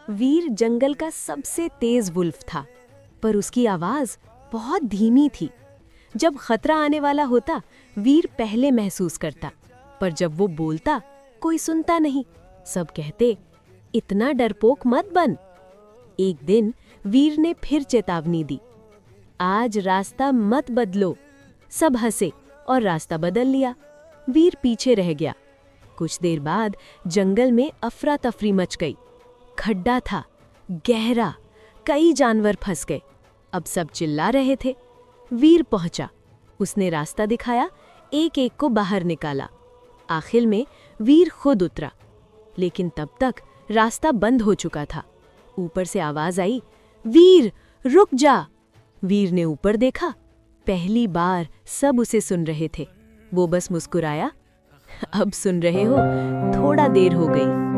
वीर जंगल का सबसे तेज वुल्फ था, पर उसकी आवाज बहुत धीमी थी। जब खतरा आने वाला होता, वीर पहले महसूस करता, पर जब वो बोलता, कोई सुनता नहीं। सब कहते, इतना डरपोक मत बन। एक दिन वीर ने फिर चेतावनी दी, आज रास्ता मत बदलो। सब हंसे और रास्ता बदल लिया। वीर पीछे रह गया। कुछ देर बाद जंगल में अफरा तफरी मच गई। खड्डा था, गहरा, कई जानवर फंस गए। अब सब चिल्ला रहे थे। वीर पहुंचा, उसने रास्ता दिखाया, एक एक को बाहर निकाला। आखिर में वीर खुद उतरा, लेकिन तब तक रास्ता बंद हो चुका था। ऊपर से आवाज आई, वीर रुक जा। वीर ने ऊपर देखा, पहली बार सब उसे सुन रहे थे। वो बस मुस्कुराया, अब सुन रहे हो, थोड़ा देर हो गई।